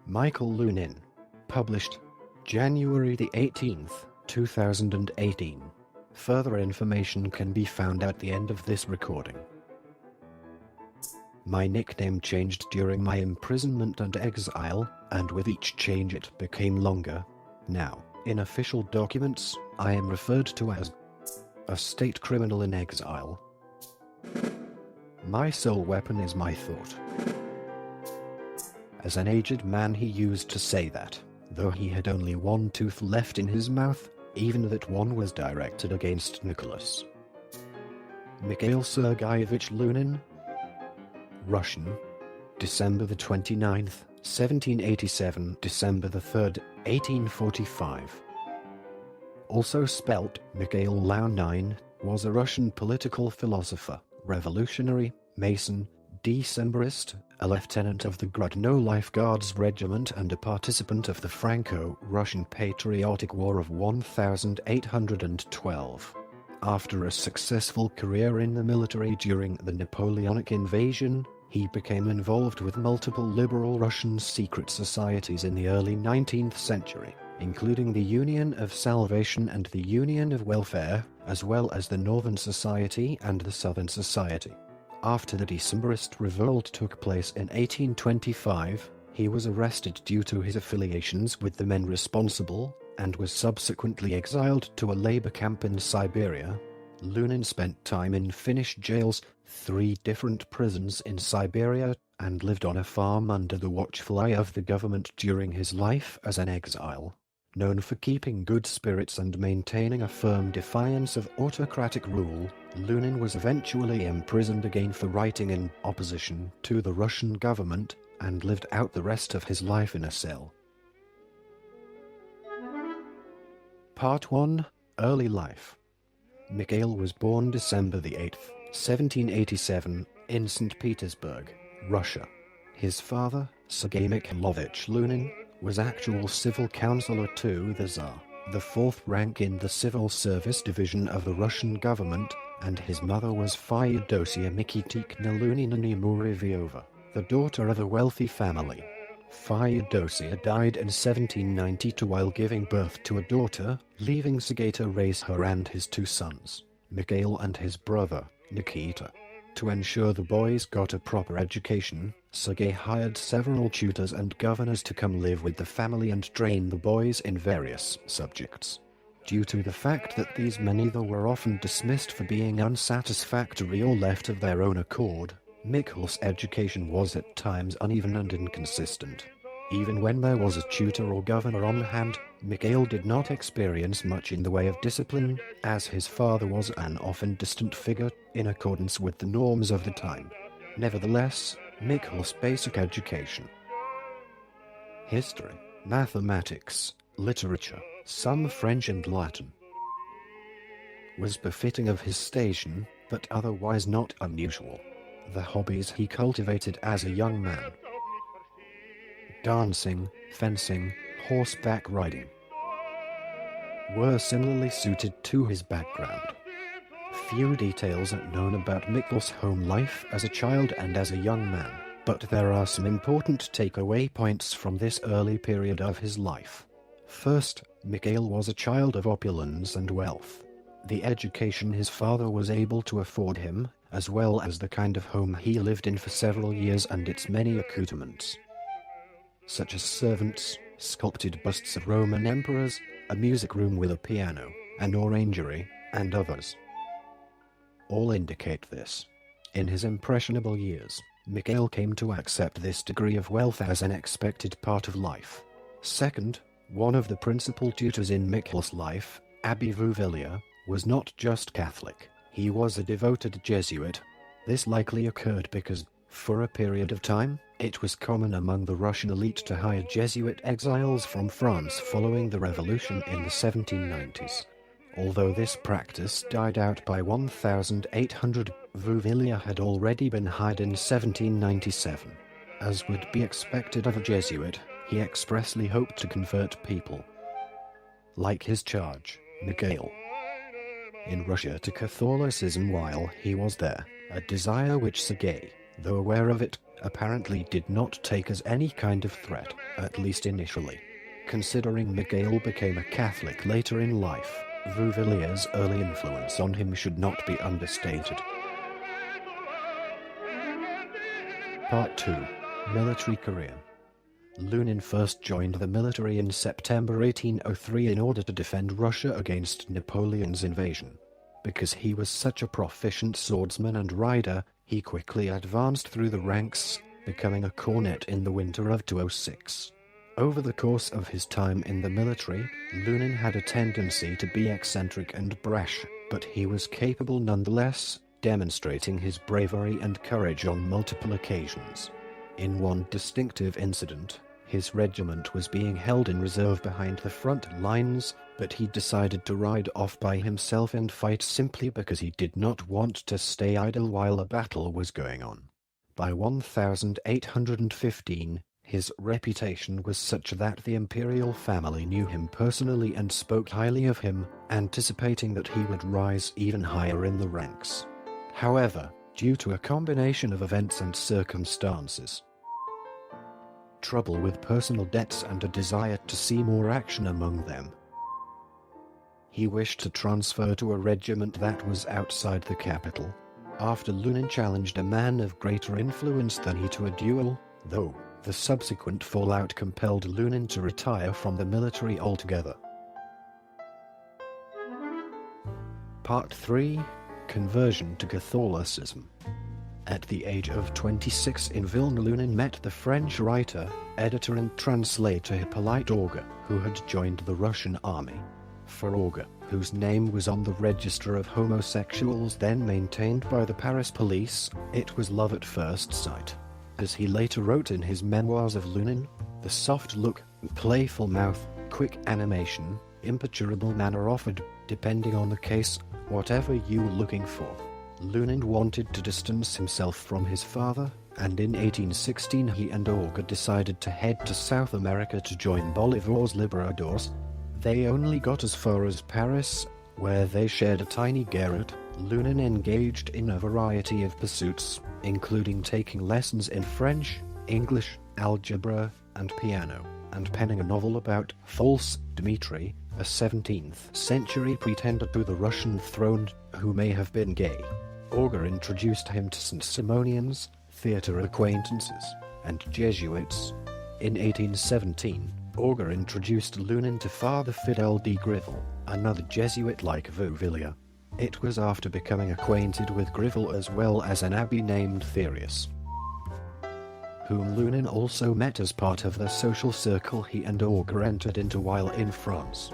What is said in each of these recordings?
Michael Lunin. Published January the 18th, 2018. Further information can be found at the end of this recording. My nickname changed during my imprisonment and exile, and with each change it became longer. Now, in official documents, I am referred to as a state criminal in exile. My sole weapon is my thought. As an aged man he used to say that, though he had only one tooth left in his mouth, even that one was directed against Nicholas. Mikhail Sergeyevich Lunin. Russian. December the 29th, 1787, December the 3rd, 1845. Also spelt Mikhail Lunin, was a Russian political philosopher, revolutionary, Mason, Decembrist, a lieutenant of the Grodno Life Guards Regiment and a participant of the Franco-Russian Patriotic War of 1812. After a successful career in the military during the Napoleonic invasion, he became involved with multiple liberal Russian secret societies in the early 19th century, including the Union of Salvation and the Union of Welfare, as well as the Northern Society and the Southern Society. After the Decembrist revolt took place in 1825, he was arrested due to his affiliations with the men responsible, and was subsequently exiled to a labor camp in Siberia. Lunin spent time in Finnish jails, 3 different prisons in Siberia, and lived on a farm under the watchful eye of the government during his life as an exile. Known for keeping good spirits and maintaining a firm defiance of autocratic rule, Lunin was eventually imprisoned again for writing in opposition to the Russian government, and lived out the rest of his life in a cell. Part 1. Early Life. Mikhail was born December the 8th, 1787, in St. Petersburg, Russia. His father, Sergei Mikhailovich Lunin, was actual civil counselor to the Tsar, the 4th rank in the civil service division of the Russian government, and his mother was Feodosia Mikitikna Lunina Muravyova, the daughter of a wealthy family. Feodosia died in 1792 while giving birth to a daughter, leaving Sergei to raise her and his 2 sons, Mikhail and his brother, Nikita. To ensure the boys got a proper education, Sergei hired several tutors and governors to come live with the family and train the boys in various subjects. Due to the fact that these men either were often dismissed for being unsatisfactory or left of their own accord, Mikhail's education was at times uneven and inconsistent. Even when there was a tutor or governor on hand, Mikhail did not experience much in the way of discipline, as his father was an often distant figure, in accordance with the norms of the time. Nevertheless, Mikhail's basic education, history, mathematics, literature, some French and Latin, was befitting of his station, but otherwise not unusual. The hobbies he cultivated as a young man: dancing, fencing, horseback riding, were similarly suited to his background. Few details are known about Mikhail's home life as a child and as a young man, but there are some important takeaway points from this early period of his life. First, Mikhail was a child of opulence and wealth. The education his father was able to afford him, as well as the kind of home he lived in for several years and its many accoutrements, such as servants, sculpted busts of Roman emperors, a music room with a piano, an orangery, and others, all indicate this. In his impressionable years, Mikhail came to accept this degree of wealth as an expected part of life. Second, one of the principal tutors in Mikhail's life, Abbé Vuvilia, was not just Catholic. He was a devoted Jesuit. This likely occurred because, for a period of time, it was common among the Russian elite to hire Jesuit exiles from France following the revolution in the 1790s. Although this practice died out by 1800, Vuvilia had already been hired in 1797. As would be expected of a Jesuit, he expressly hoped to convert people like his charge, Mikhail, in Russia to Catholicism while he was there, a desire which Sergei, though aware of it, apparently did not take as any kind of threat, at least initially. Considering Miguel became a Catholic later in life, Vuvilliers' early influence on him should not be understated. Part 2. Military career. Lunin first joined the military in September 1803 in order to defend Russia against Napoleon's invasion. Because he was such a proficient swordsman and rider, he quickly advanced through the ranks, becoming a cornet in the winter of 1806. Over the course of his time in the military, Lunin had a tendency to be eccentric and brash, but he was capable nonetheless, demonstrating his bravery and courage on multiple occasions. In one distinctive incident, his regiment was being held in reserve behind the front lines, but he decided to ride off by himself and fight simply because he did not want to stay idle while a battle was going on. By 1815, his reputation was such that the imperial family knew him personally and spoke highly of him, anticipating that he would rise even higher in the ranks. However, due to a combination of events and circumstances, trouble with personal debts and a desire to see more action among them, he wished to transfer to a regiment that was outside the capital. After Lunin challenged a man of greater influence than he to a duel, though the subsequent fallout compelled Lunin to retire from the military altogether. Part 3. Conversion to Catholicism. At the age of 26 in Vilna, Lunin met the French writer, editor and translator Hippolyte Auger, who had joined the Russian army. For Auger, whose name was on the register of homosexuals then maintained by the Paris police, it was love at first sight. As he later wrote in his memoirs of Lunin, the soft look, playful mouth, quick animation, imperturbable manner offered, depending on the case, whatever you were looking for. Lunin wanted to distance himself from his father, and in 1816 he and Auger decided to head to South America to join Bolivar's Liberadores. They only got as far as Paris, where they shared a tiny garret. Lunin engaged in a variety of pursuits, including taking lessons in French, English, algebra, and piano, and penning a novel about False Dmitri, a 17th-century pretender to the Russian throne who may have been gay. Auger introduced him to St. Simonians, theatre acquaintances, and Jesuits. In 1817, Auger introduced Lunin to Father Fidel de Grivel, another Jesuit like Vuvilliers. It was after becoming acquainted with Grivel as well as an abbé named Therius, whom Lunin also met as part of the social circle he and Auger entered into while in France.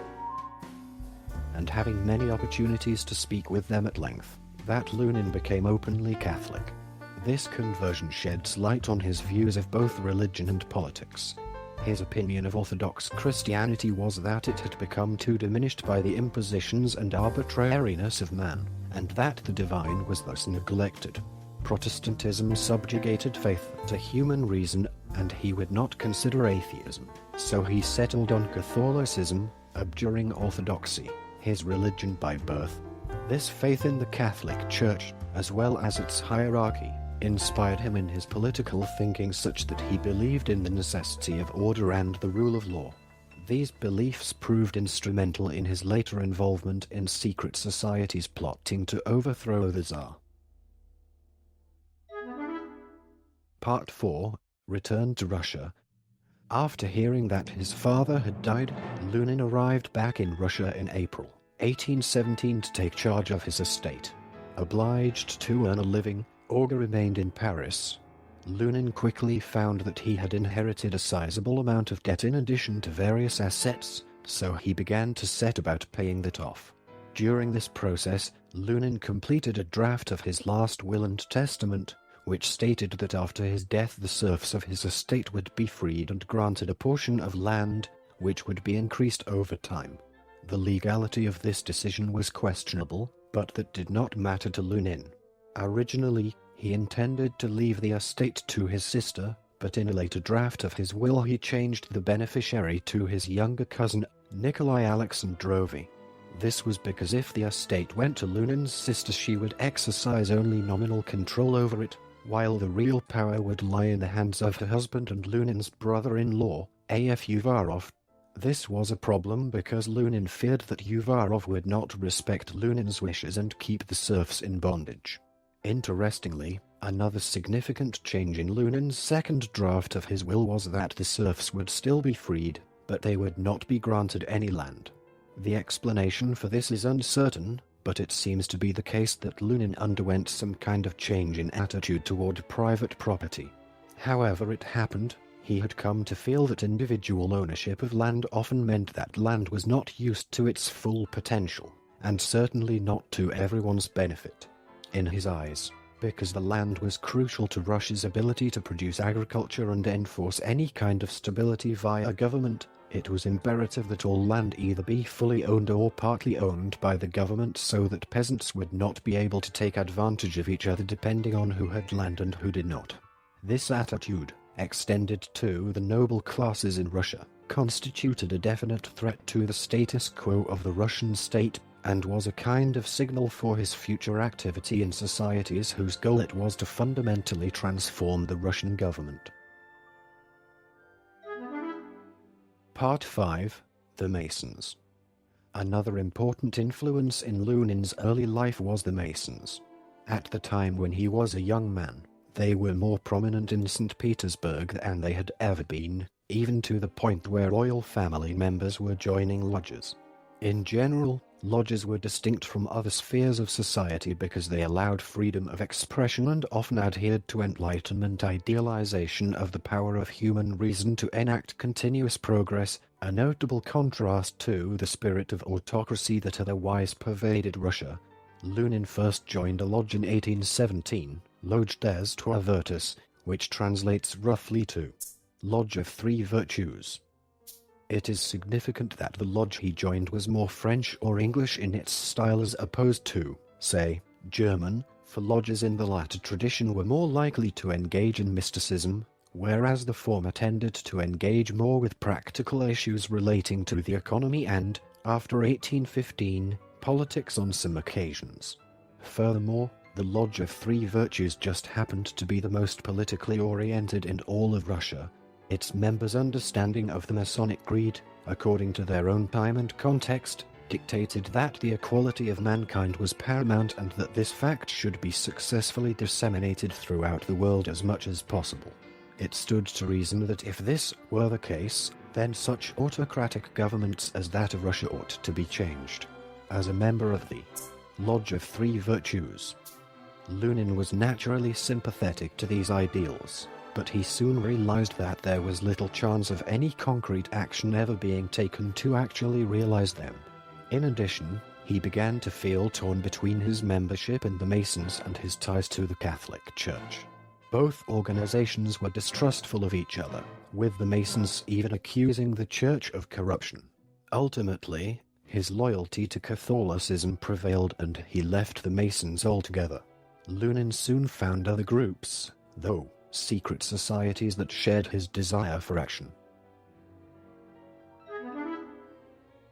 And having many opportunities to speak with them at length, that Lunin became openly Catholic. This conversion sheds light on his views of both religion and politics. His opinion of Orthodox Christianity was that it had become too diminished by the impositions and arbitrariness of man, and that the divine was thus neglected. Protestantism subjugated faith to human reason, and he would not consider atheism, so he settled on Catholicism, abjuring orthodoxy, his religion by birth. This faith in the Catholic Church, as well as its hierarchy, inspired him in his political thinking such that he believed in the necessity of order and the rule of law. These beliefs proved instrumental in his later involvement in secret societies plotting to overthrow the Tsar. Part 4. Return to Russia. After hearing that his father had died, Lunin arrived back in Russia in April 1817 to take charge of his estate. Obliged to earn a living, Auger remained in Paris. Lunin quickly found that he had inherited a sizable amount of debt in addition to various assets, so he began to set about paying that off. During this process, Lunin completed a draft of his last will and testament, which stated that after his death the serfs of his estate would be freed and granted a portion of land, which would be increased over time. The legality of this decision was questionable, but that did not matter to Lunin. Originally, he intended to leave the estate to his sister, but in a later draft of his will he changed the beneficiary to his younger cousin, Nikolai Alexandrovich. This was because if the estate went to Lunin's sister she would exercise only nominal control over it, while the real power would lie in the hands of her husband and Lunin's brother-in-law, A.F. Uvarov. This was a problem because Lunin feared that Uvarov would not respect Lunin's wishes and keep the serfs in bondage. Interestingly, another significant change in Lunin's second draft of his will was that the serfs would still be freed, but they would not be granted any land. The explanation for this is uncertain, but it seems to be the case that Lunin underwent some kind of change in attitude toward private property. However it happened, he had come to feel that individual ownership of land often meant that land was not used to its full potential, and certainly not to everyone's benefit. In his eyes, because the land was crucial to Russia's ability to produce agriculture and enforce any kind of stability via government, it was imperative that all land either be fully owned or partly owned by the government so that peasants would not be able to take advantage of each other depending on who had land and who did not. This attitude, extended to the noble classes in Russia, constituted a definite threat to the status quo of the Russian state, and was a kind of signal for his future activity in societies whose goal it was to fundamentally transform the Russian government. Part 5. The Masons. Another important influence in Lunin's early life was the Masons. At the time when he was a young man, they were more prominent in St. Petersburg than they had ever been, even to the point where royal family members were joining lodges. In general, lodges were distinct from other spheres of society because they allowed freedom of expression and often adhered to Enlightenment idealization of the power of human reason to enact continuous progress, a notable contrast to the spirit of autocracy that otherwise pervaded Russia. Lunin first joined a lodge in 1817, Lodge des Trois Vertus, which translates roughly to Lodge of Three Virtues. It is significant that the lodge he joined was more French or English in its style as opposed to, say, German, for lodges in the latter tradition were more likely to engage in mysticism, whereas the former tended to engage more with practical issues relating to the economy and, after 1815, politics on some occasions. Furthermore, the Lodge of Three Virtues just happened to be the most politically oriented in all of Russia. Its members' understanding of the Masonic creed, according to their own time and context, dictated that the equality of mankind was paramount and that this fact should be successfully disseminated throughout the world as much as possible. It stood to reason that if this were the case, then such autocratic governments as that of Russia ought to be changed. As a member of the Lodge of Three Virtues, Lunin was naturally sympathetic to these ideals, but he soon realized that there was little chance of any concrete action ever being taken to actually realize them. In addition, he began to feel torn between his membership in the Masons and his ties to the Catholic Church. Both organizations were distrustful of each other, with the Masons even accusing the Church of corruption. Ultimately, his loyalty to Catholicism prevailed and he left the Masons altogether. Lunin soon found other groups, though secret societies that shared his desire for action.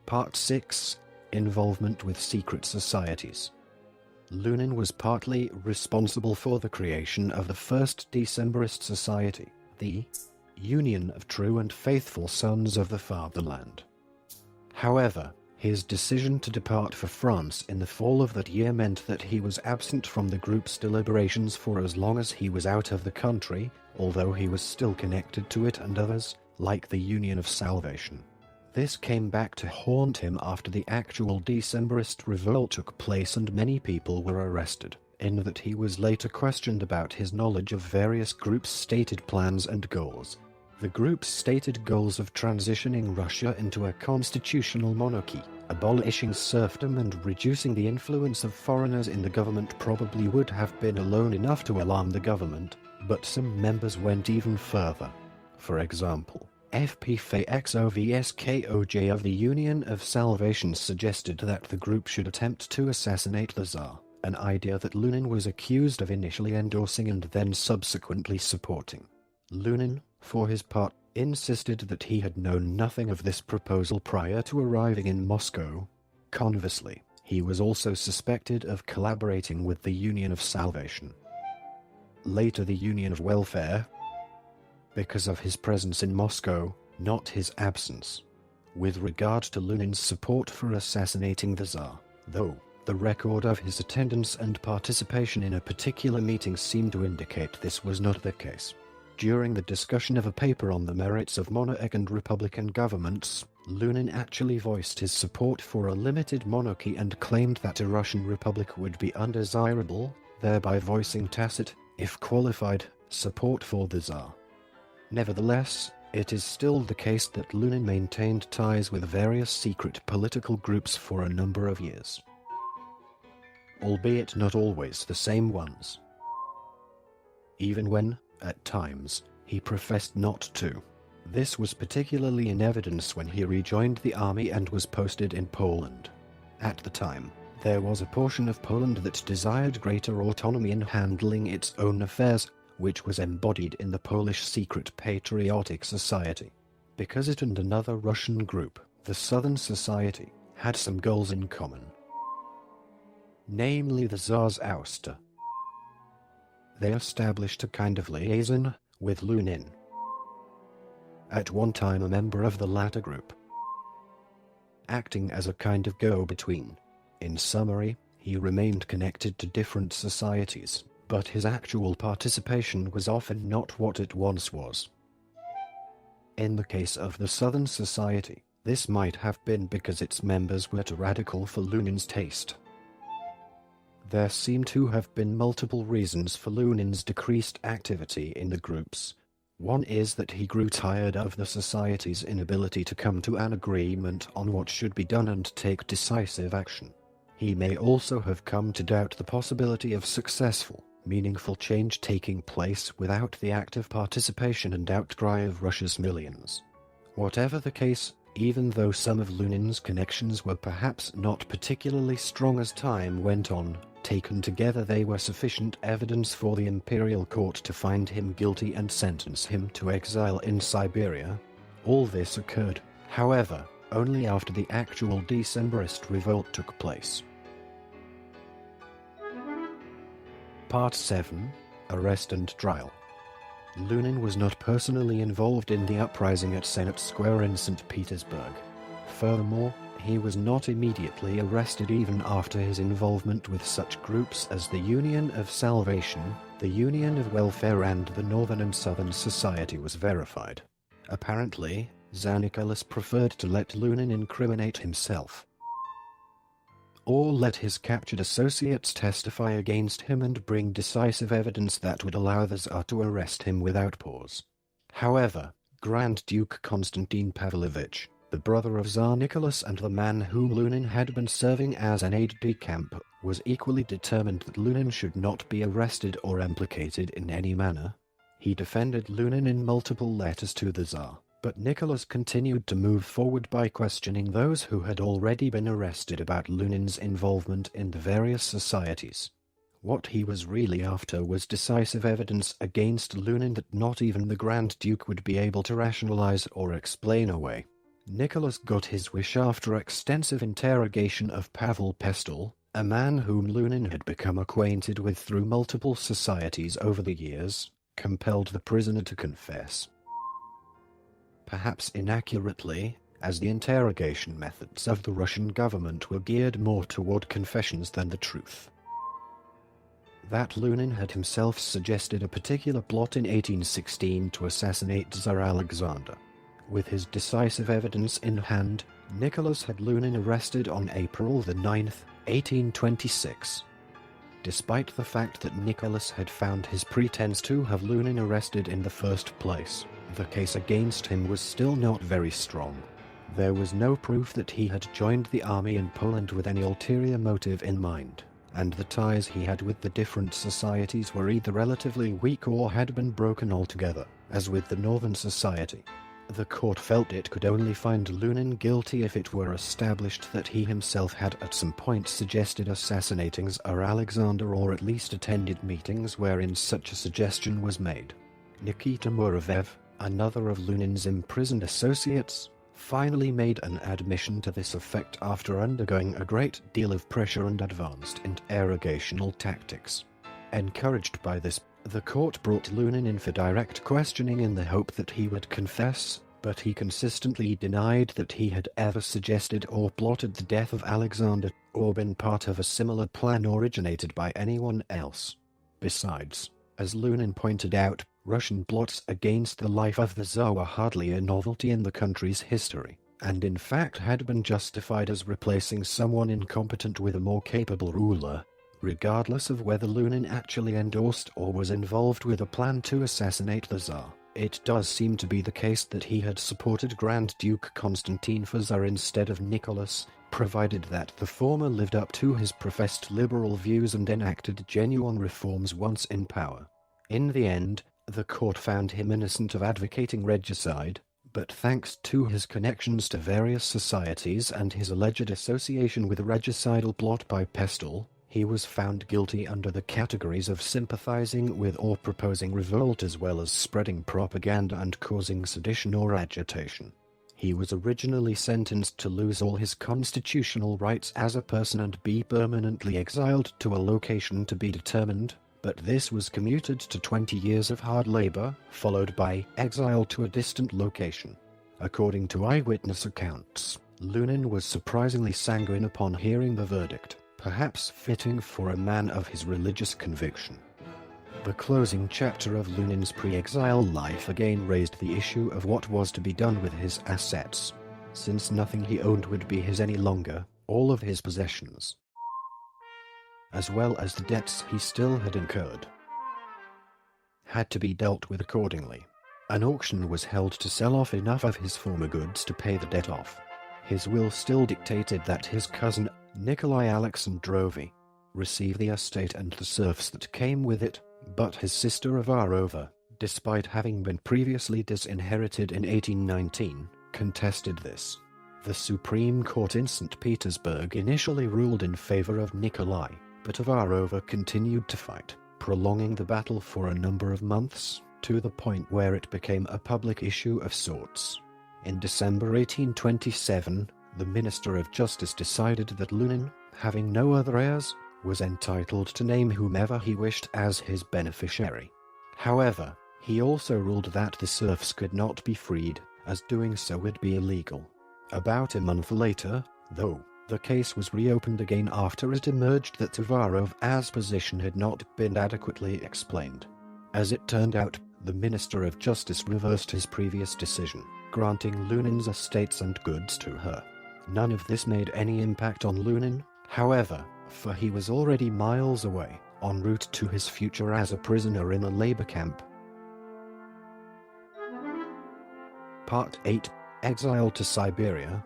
Part 6. Involvement with secret societies. Lunin was partly responsible for the creation of the first Decembrist society, the Union of True and Faithful Sons of the Fatherland. However, his decision to depart for France in the fall of that year meant that he was absent from the group's deliberations for as long as he was out of the country, although he was still connected to it and others, like the Union of Salvation. This came back to haunt him after the actual Decembrist revolt took place and many people were arrested, in that he was later questioned about his knowledge of various groups' stated plans and goals. The group's stated goals of transitioning Russia into a constitutional monarchy, abolishing serfdom and reducing the influence of foreigners in the government probably would have been alone enough to alarm the government, but some members went even further. For example, FPFXOVSKOJ of the Union of Salvation suggested that the group should attempt to assassinate the Tsar, an idea that Lunin was accused of initially endorsing and then subsequently supporting. Lunin, for his part, insisted that he had known nothing of this proposal prior to arriving in Moscow. Conversely, he was also suspected of collaborating with the Union of Salvation. later the Union of Welfare, because of his presence in Moscow, not his absence. With regard to Lunin's support for assassinating the Tsar, though, the record of his attendance and participation in a particular meeting seemed to indicate this was not the case. During the discussion of a paper on the merits of monarch and republican governments, Lunin actually voiced his support for a limited monarchy and claimed that a Russian republic would be undesirable, thereby voicing tacit, if qualified, support for the Tsar. Nevertheless, it is still the case that Lunin maintained ties with various secret political groups for a number of years, albeit not always the same ones, even when, at times, he professed not to. This was particularly in evidence when he rejoined the army and was posted in Poland. At the time, there was a portion of Poland that desired greater autonomy in handling its own affairs, which was embodied in the Polish Secret Patriotic Society. Because it and another Russian group, the Southern Society, had some goals in common, namely the Tsar's ouster. They established a kind of liaison with Lunin, at one time a member of the latter group, acting as a kind of go-between. In summary, he remained connected to different societies, but his actual participation was often not what it once was. In the case of the Southern Society, this might have been because its members were too radical for Lunin's taste. There seem to have been multiple reasons for Lunin's decreased activity in the groups. One is that he grew tired of the society's inability to come to an agreement on what should be done and take decisive action. He may also have come to doubt the possibility of successful, meaningful change taking place without the active participation and outcry of Russia's millions. Whatever the case, even though some of Lunin's connections were perhaps not particularly strong as time went on, taken together they were sufficient evidence for the imperial court to find him guilty and sentence him to exile in Siberia. All this occurred, however, only after the actual Decemberist revolt took place. Part 7. Arrest and Trial. Lunin was not personally involved in the uprising at Senate Square in St. Petersburg. Furthermore, he was not immediately arrested even after his involvement with such groups as the Union of Salvation, the Union of Welfare and the Northern and Southern Society was verified. Apparently, Tsar Nicholas preferred to let Lunin incriminate himself, or let his captured associates testify against him and bring decisive evidence that would allow the Tsar to arrest him without pause. However, Grand Duke Konstantin Pavlovich, the brother of Tsar Nicholas and the man whom Lunin had been serving as an aide-de-camp, was equally determined that Lunin should not be arrested or implicated in any manner. He defended Lunin in multiple letters to the Tsar, but Nicholas continued to move forward by questioning those who had already been arrested about Lunin's involvement in the various societies. What he was really after was decisive evidence against Lunin that not even the Grand Duke would be able to rationalize or explain away. Nicholas got his wish after extensive interrogation of Pavel Pestel, a man whom Lunin had become acquainted with through multiple societies over the years, compelled the prisoner to confess. Perhaps inaccurately, as the interrogation methods of the Russian government were geared more toward confessions than the truth. That Lunin had himself suggested a particular plot in 1816 to assassinate Tsar Alexander. With his decisive evidence in hand, Nicholas had Lunin arrested on April 9, 1826. Despite the fact that Nicholas had found his pretense to have Lunin arrested in the first place, the case against him was still not very strong. There was no proof that he had joined the army in Poland with any ulterior motive in mind, and the ties he had with the different societies were either relatively weak or had been broken altogether, as with the Northern Society. The court felt it could only find Lunin guilty if it were established that he himself had at some point suggested assassinating Tsar Alexander or at least attended meetings wherein such a suggestion was made. Nikita Muravev, another of Lunin's imprisoned associates, finally made an admission to this effect after undergoing a great deal of pressure and advanced interrogational tactics. Encouraged by this, The court brought Lunin in for direct questioning in the hope that he would confess, but he consistently denied that he had ever suggested or plotted the death of Alexander, or been part of a similar plan originated by anyone else. Besides, as Lunin pointed out, Russian plots against the life of the Tsar were hardly a novelty in the country's history, and in fact had been justified as replacing someone incompetent with a more capable ruler, regardless of whether Lunin actually endorsed or was involved with a plan to assassinate the Tsar. It does seem to be the case that he had supported Grand Duke Constantine for Tsar instead of Nicholas, provided that the former lived up to his professed liberal views and enacted genuine reforms once in power. In the end, the court found him innocent of advocating regicide, but thanks to his connections to various societies and his alleged association with a regicidal plot by Pestel, he was found guilty under the categories of sympathizing with or proposing revolt as well as spreading propaganda and causing sedition or agitation. He was originally sentenced to lose all his constitutional rights as a person and be permanently exiled to a location to be determined, but this was commuted to 20 years of hard labor, followed by exile to a distant location. According to eyewitness accounts, Lunin was surprisingly sanguine upon hearing the verdict, perhaps fitting for a man of his religious conviction. The closing chapter of Lunin's pre-exile life again raised the issue of what was to be done with his assets, since nothing he owned would be his any longer. All of his possessions, as well as the debts he still had incurred, had to be dealt with accordingly. An auction was held to sell off enough of his former goods to pay the debt off. His will still dictated that his cousin, Nikolai Alexandrovich, receive the estate and the serfs that came with it, but his sister Avarova, despite having been previously disinherited in 1819, contested this. The Supreme Court in St. Petersburg initially ruled in favor of Nikolai, but Avarova continued to fight, prolonging the battle for a number of months, to the point where it became a public issue of sorts. In December 1827, the Minister of Justice decided that Lunin, having no other heirs, was entitled to name whomever he wished as his beneficiary. However, he also ruled that the serfs could not be freed, as doing so would be illegal. About a month later, though, the case was reopened again after it emerged that Avarov's position had not been adequately explained. As it turned out, the Minister of Justice reversed his previous decision, granting Lunin's estates and goods to her. None of this made any impact on Lunin, however, for he was already miles away, en route to his future as a prisoner in a labor camp. Part 8. Exile to Siberia.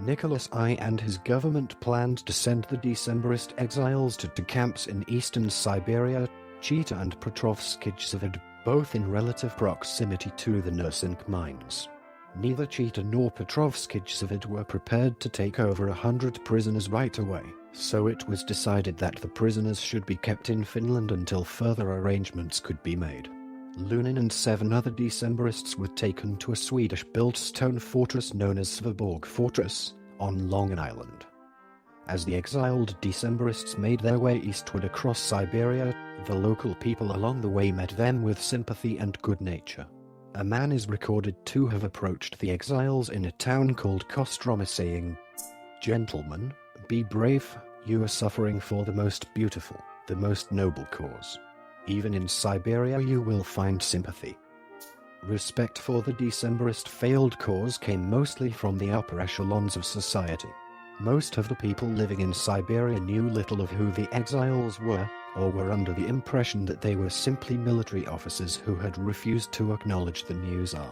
Nicholas I and his government planned to send the Decembrist exiles to camps in eastern Siberia, Chita and Petrovskij-Zavod, both in relative proximity to the Nursink mines. Neither Chita nor Petrovskij-Zavod were prepared to take over 100 prisoners right away, so it was decided that the prisoners should be kept in Finland until further arrangements could be made. Lunin and 7 other Decembrists were taken to a Swedish-built stone fortress known as Sveaborg Fortress, on Long Island. As the exiled Decembrists made their way eastward across Siberia, the local people along the way met them with sympathy and good nature. A man is recorded to have approached the exiles in a town called Kostroma saying, "Gentlemen, be brave, you are suffering for the most beautiful, the most noble cause. Even in Siberia you will find sympathy." Respect for the Decembrist failed cause came mostly from the upper echelons of society. Most of the people living in Siberia knew little of who the exiles were, or were under the impression that they were simply military officers who had refused to acknowledge the new Tsar.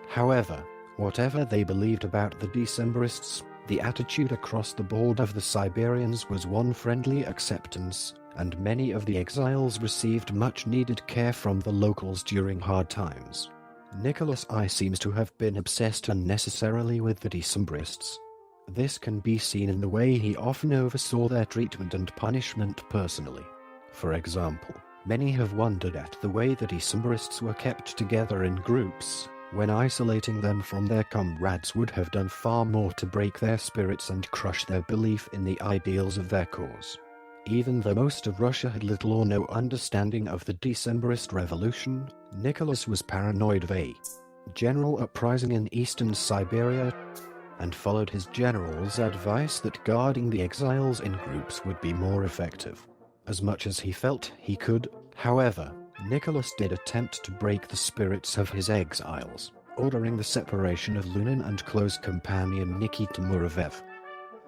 However, whatever they believed about the Decembrists, the attitude across the board of the Siberians was one friendly acceptance, and many of the exiles received much-needed care from the locals during hard times. Nicholas I seems to have been obsessed unnecessarily with the Decembrists. This can be seen in the way he often oversaw their treatment and punishment personally. For example, many have wondered at the way the Decembrists were kept together in groups, when isolating them from their comrades would have done far more to break their spirits and crush their belief in the ideals of their cause. Even though most of Russia had little or no understanding of the Decembrist revolution, Nicholas was paranoid of a general uprising in eastern Siberia and followed his general's advice that guarding the exiles in groups would be more effective. As much as he felt he could, however, Nicholas did attempt to break the spirits of his exiles, ordering the separation of Lunin and close companion Nikita Muravev.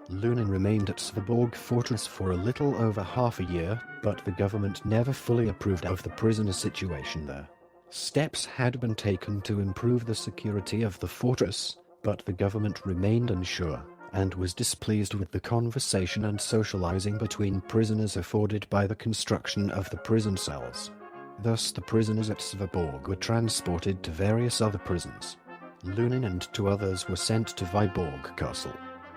Lunin remained at Svaborg fortress for a little over half a year, but the government never fully approved of the prisoner situation there. Steps had been taken to improve the security of the fortress, but the government remained unsure, and was displeased with the conversation and socializing between prisoners afforded by the construction of the prison cells. Thus the prisoners at Svaborg were transported to various other prisons. Lunin and 2 others were sent to Vyborg Castle.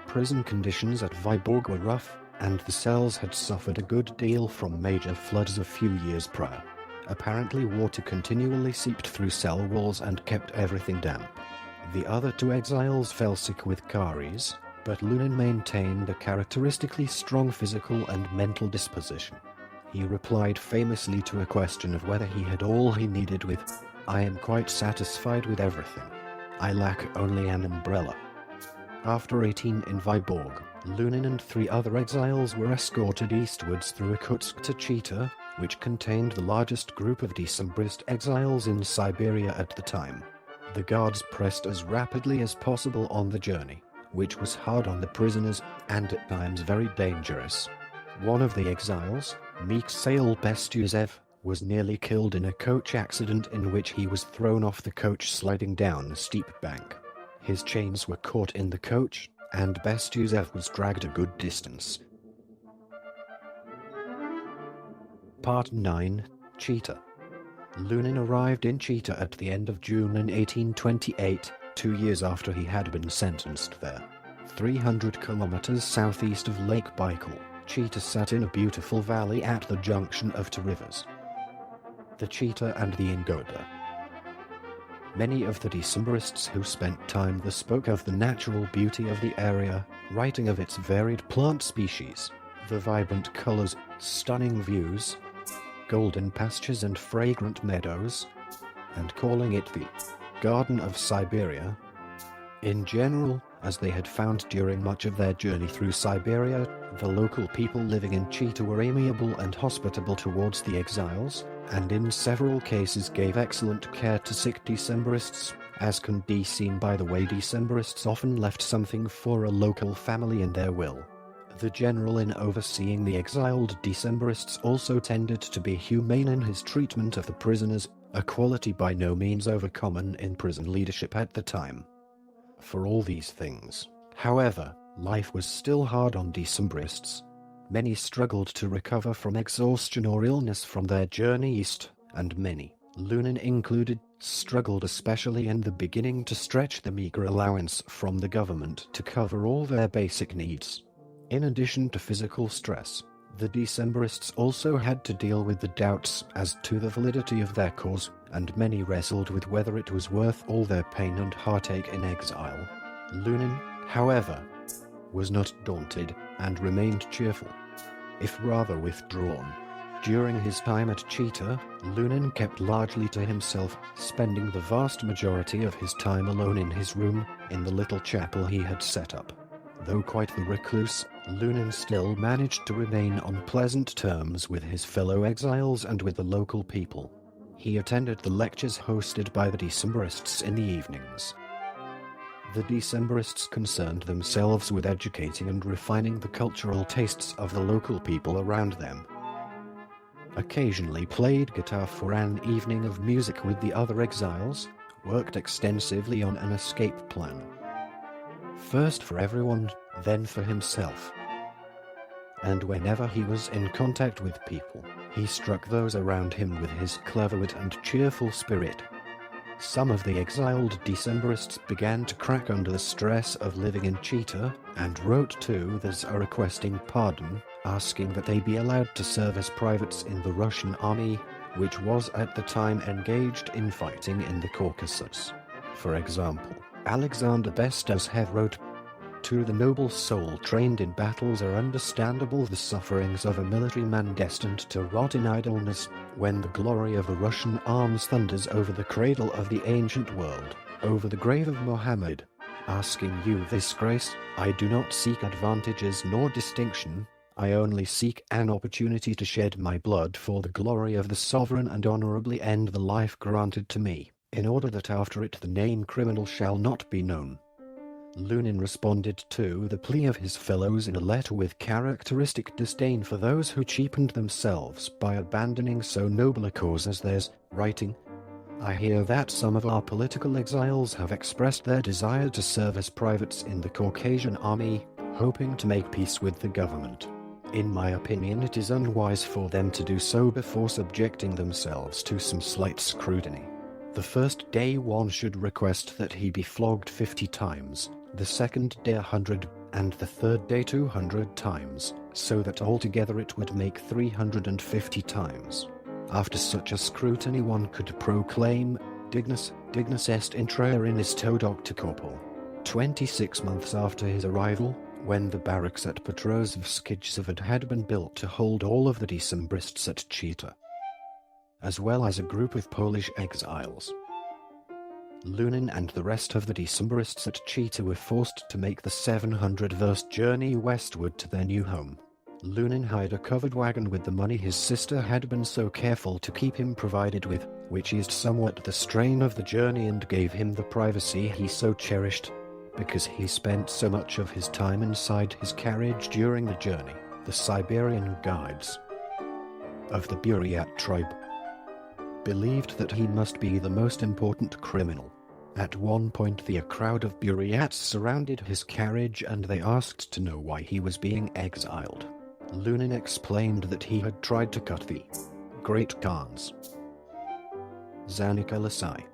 Prison conditions at Vyborg were rough, and the cells had suffered a good deal from major floods a few years prior. Apparently water continually seeped through cell walls and kept everything damp. The other 2 exiles fell sick with caries, but Lunin maintained a characteristically strong physical and mental disposition. He replied famously to a question of whether he had all he needed with, "I am quite satisfied with everything. I lack only an umbrella." After 18 in Vyborg, Lunin and 3 other exiles were escorted eastwards through Irkutsk to Chita, which contained the largest group of Decembrist exiles in Siberia at the time. The guards pressed as rapidly as possible on the journey, which was hard on the prisoners, and at times very dangerous. One of the exiles, Mikhail Bestuzev, was nearly killed in a coach accident in which he was thrown off the coach sliding down a steep bank. His chains were caught in the coach, and Bestuzev was dragged a good distance. Part 9. Chita. Lunin arrived in Chita at the end of June in 1828, 2 years after he had been sentenced there. 300 kilometers southeast of Lake Baikal, Chita sat in a beautiful valley at the junction of 2 rivers, the Chita and the Ingoda. Many of the Decembrists who spent time there spoke of the natural beauty of the area, writing of its varied plant species, the vibrant colors, stunning views, golden pastures and fragrant meadows, and calling it the Garden of Siberia. In general, as they had found during much of their journey through Siberia, the local people living in Chita were amiable and hospitable towards the exiles, and in several cases gave excellent care to sick Decembrists, as can be seen by the way Decembrists often left something for a local family in their will. The general in overseeing the exiled Decembrists also tended to be humane in his treatment of the prisoners, a quality by no means overcommon in prison leadership at the time. For all these things, however, life was still hard on Decembrists. Many struggled to recover from exhaustion or illness from their journey east, and many, Lunin included, struggled especially in the beginning to stretch the meager allowance from the government to cover all their basic needs. In addition to physical stress, the Decembrists also had to deal with the doubts as to the validity of their cause, and many wrestled with whether it was worth all their pain and heartache in exile. Lunin, however, was not daunted, and remained cheerful, if rather withdrawn. During his time at Chita, Lunin kept largely to himself, spending the vast majority of his time alone in his room, in the little chapel he had set up. Though quite the recluse, Lunin still managed to remain on pleasant terms with his fellow exiles and with the local people. He attended the lectures hosted by the Decembrists in the evenings. The Decembrists concerned themselves with educating and refining the cultural tastes of the local people around them. Occasionally played guitar for an evening of music with the other exiles, worked extensively on an escape plan. First for everyone, then for himself. And whenever he was in contact with people, he struck those around him with his clever wit and cheerful spirit. Some of the exiled Decembrists began to crack under the stress of living in Chita, and wrote to the Tsar requesting pardon, asking that they be allowed to serve as privates in the Russian army, which was at the time engaged in fighting in the Caucasus. For example, Alexander Bestuzev wrote To the noble soul trained in battles are understandable the sufferings of a military man destined to rot in idleness, when the glory of the Russian arms thunders over the cradle of the ancient world, over the grave of Mohammed. Asking you this grace, I do not seek advantages nor distinction, I only seek an opportunity to shed my blood for the glory of the sovereign and honorably end the life granted to me, in order that after it the name criminal shall not be known. Lunin responded to the plea of his fellows in a letter with characteristic disdain for those who cheapened themselves by abandoning so noble a cause as theirs, writing, I hear that some of our political exiles have expressed their desire to serve as privates in the Caucasian army, hoping to make peace with the government. In my opinion, it is unwise for them to do so before subjecting themselves to some slight scrutiny. The first day one should request that he be flogged 50 times, the second day 100, and the third day 200 times, so that altogether it would make 350 times. After such a scrutiny one could proclaim, dignus est intrare in isto doctor corpore. 26 months after his arrival, when the barracks at Petrosavskij had been built to hold all of the Decembrists at Chita, as well as a group of Polish exiles, Lunin and the rest of the Decembrists at Chita were forced to make the 700-verst journey westward to their new home. Lunin hired a covered wagon with the money his sister had been so careful to keep him provided with, which eased somewhat the strain of the journey and gave him the privacy he so cherished, because he spent so much of his time inside his carriage during the journey. The Siberian guides of the Buryat tribe believed that he must be the most important criminal. At one point a crowd of Buryats surrounded his carriage and they asked to know why he was being exiled. Lunin explained that he had tried to cut the Great Khan's Zanikalasai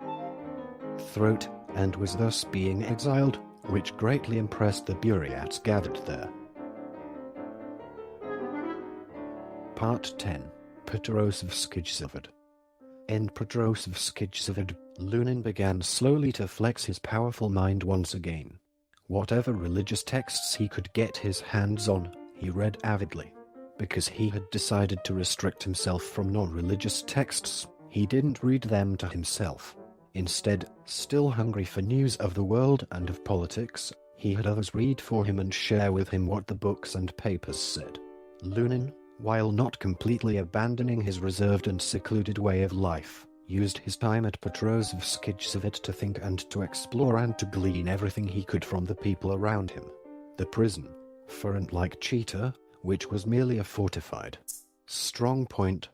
throat and was thus being exiled, which greatly impressed the Buryats gathered there. Part 10. Petrosavskij. In Petrosavskij, Lunin began slowly to flex his powerful mind once again. Whatever religious texts he could get his hands on, he read avidly. Because he had decided to restrict himself from non-religious texts, he didn't read them to himself. Instead, still hungry for news of the world and of politics, he had others read for him and share with him what the books and papers said. Lunin, while not completely abandoning his reserved and secluded way of life, used his time at Petrosavskij to think and to explore and to glean everything he could from the people around him. The prison, for unlike Chita, which was merely a fortified strong point,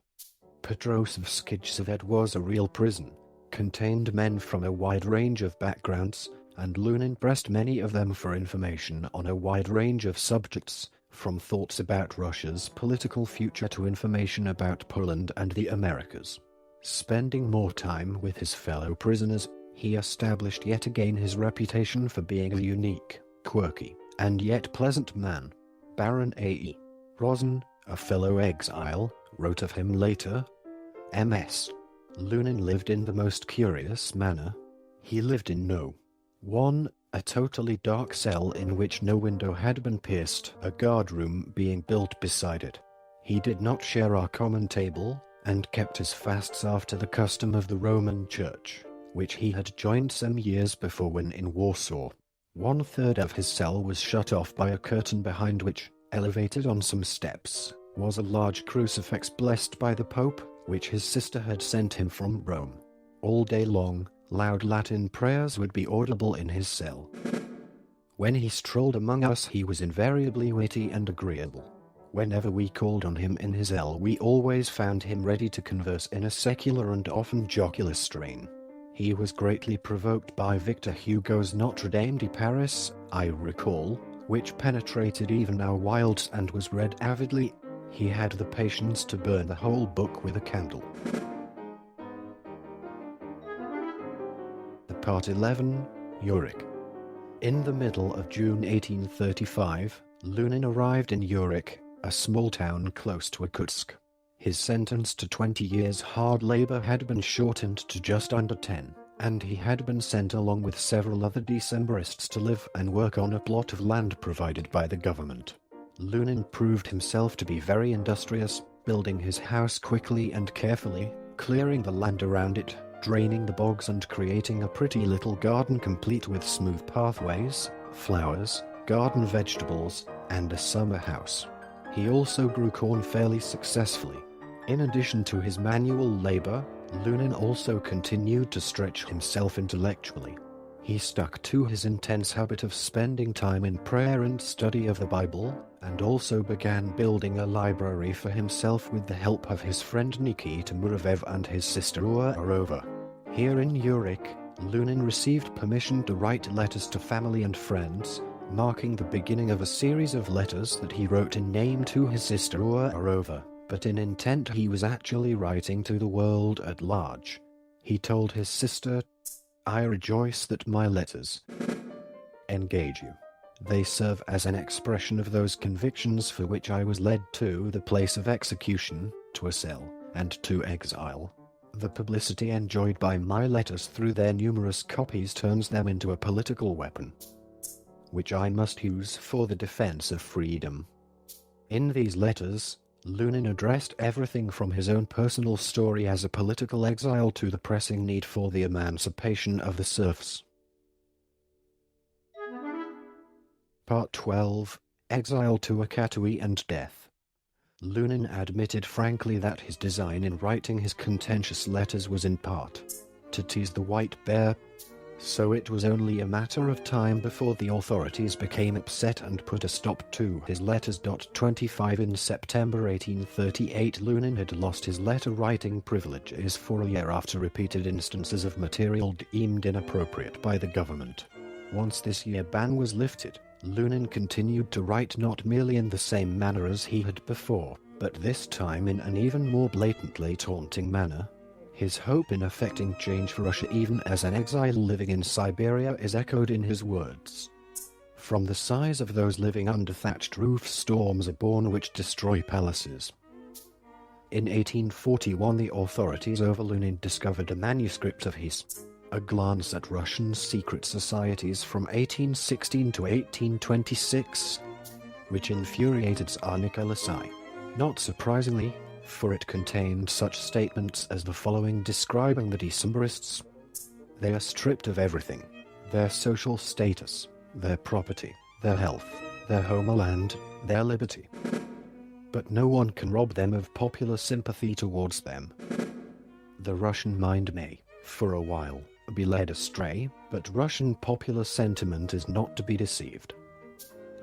Petrosavskij was a real prison, contained men from a wide range of backgrounds, and Lunin pressed many of them for information on a wide range of subjects, from thoughts about Russia's political future to information about Poland and the Americas. Spending more time with his fellow prisoners, he established yet again his reputation for being a unique, quirky, and yet pleasant man. Baron A.E. Rosen, a fellow exile, wrote of him later, M.S. Lunin lived in the most curious manner. He lived in no. 1. A totally dark cell in which no window had been pierced, a guardroom being built beside it. He did not share our common table, and kept his fasts after the custom of the Roman Church, which he had joined some years before when in Warsaw. 1/3 of his cell was shut off by a curtain behind which, elevated on some steps, was a large crucifix blessed by the Pope, which his sister had sent him from Rome. All day long, loud Latin prayers would be audible in his cell. When he strolled among us he was invariably witty and agreeable. Whenever we called on him in his cell we always found him ready to converse in a secular and often jocular strain. He was greatly provoked by Victor Hugo's Notre Dame de Paris, I recall, which penetrated even our wilds and was read avidly. He had the patience to burn the whole book with a candle. Part 11. Urich. In the middle of June 1835, Lunin arrived in Urich, a small town close to Irkutsk. His sentence to 20 years hard labor had been shortened to just under 10, and he had been sent along with several other Decembrists to live and work on a plot of land provided by the government. Lunin proved himself to be very industrious, building his house quickly and carefully, clearing the land around it, draining the bogs and creating a pretty little garden complete with smooth pathways, flowers, garden vegetables, and a summer house. He also grew corn fairly successfully. In addition to his manual labor, Lunin also continued to stretch himself intellectually. He stuck to his intense habit of spending time in prayer and study of the Bible, and also began building a library for himself with the help of his friend Nikita Muravev and his sister Arova. Here in Urich, Lunin received permission to write letters to family and friends, marking the beginning of a series of letters that he wrote in name to his sister Arova, but in intent he was actually writing to the world at large. He told his sister, "I rejoice that my letters engage you. They serve as an expression of those convictions for which I was led to the place of execution, to a cell, and to exile. The publicity enjoyed by my letters through their numerous copies turns them into a political weapon, which I must use for the defense of freedom." In these letters, Lunin addressed everything from his own personal story as a political exile to the pressing need for the emancipation of the serfs. Part 12. Exile to Akatui and Death. Lunin admitted frankly that his design in writing his contentious letters was in part to tease the white bear, so it was only a matter of time before the authorities became upset and put a stop to his letters. 25 In September 1838 Lunin had lost his letter-writing privileges for a year after repeated instances of material deemed inappropriate by the government. Once this year ban was lifted, Lunin continued to write not merely in the same manner as he had before, but this time in an even more blatantly taunting manner. His hope in effecting change for Russia even as an exile living in Siberia is echoed in his words. From the sighs of those living under thatched roofs storms are born which destroy palaces. In 1841 the authorities over Lunin discovered a manuscript of his A Glance at Russian Secret Societies from 1816 to 1826, which infuriated Tsar Nicholas I. Not surprisingly, for it contained such statements as the following describing the Decembrists. They are stripped of everything: their social status, their property, their health, their homeland, their liberty. But no one can rob them of popular sympathy towards them. The Russian mind may, for a while, be led astray, but Russian popular sentiment is not to be deceived.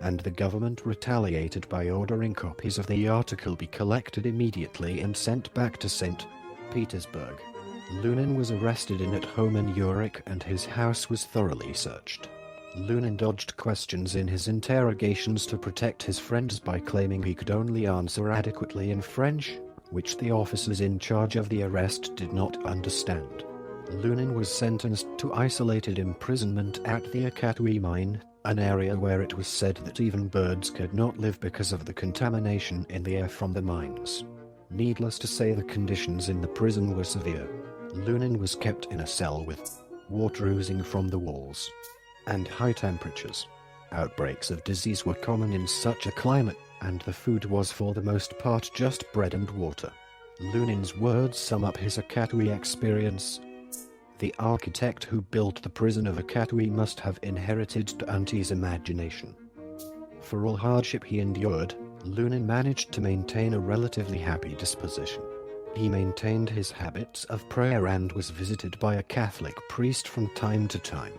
And the government retaliated by ordering copies of the article be collected immediately and sent back to St. Petersburg. Lunin was arrested at home in Urich and his house was thoroughly searched. Lunin dodged questions in his interrogations to protect his friends by claiming he could only answer adequately in French, which the officers in charge of the arrest did not understand. Lunin was sentenced to isolated imprisonment at the Akatui mine, an area where it was said that even birds could not live because of the contamination in the air from the mines. Needless to say, the conditions in the prison were severe. Lunin was kept in a cell with water oozing from the walls and high temperatures. Outbreaks of disease were common in such a climate, and the food was for the most part just bread and water. Lunin's words sum up his Akatui experience. The architect who built the prison of Akatui must have inherited Dante's imagination. For all hardship he endured, Lunin managed to maintain a relatively happy disposition. He maintained his habits of prayer and was visited by a Catholic priest from time to time.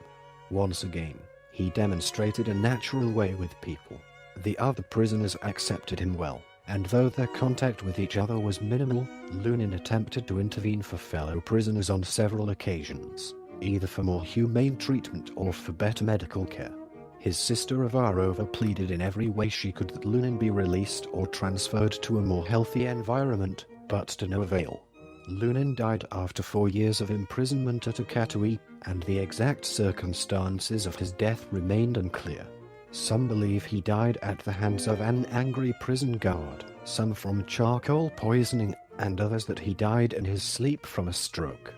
Once again, he demonstrated a natural way with people. The other prisoners accepted him well, and though their contact with each other was minimal, Lunin attempted to intervene for fellow prisoners on several occasions, either for more humane treatment or for better medical care. His sister Varvara pleaded in every way she could that Lunin be released or transferred to a more healthy environment, but to no avail. Lunin died after 4 years of imprisonment at Akatui, and the exact circumstances of his death remained unclear. Some believe he died at the hands of an angry prison guard, some from charcoal poisoning, and others that he died in his sleep from a stroke.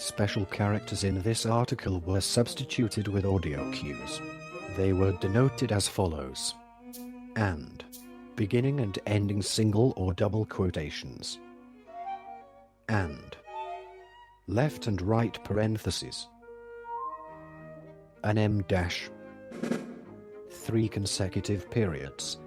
Special characters in this article were substituted with audio cues. They were denoted as follows: and, beginning and ending single or double quotations, and, left and right parentheses, an M dash, 3 consecutive periods.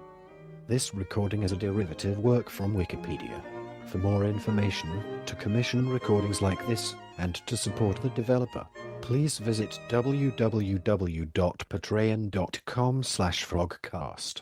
This recording is a derivative work from Wikipedia. For more information, to commission recordings like this, and to support the developer, please visit www.patreon.com/frogcast.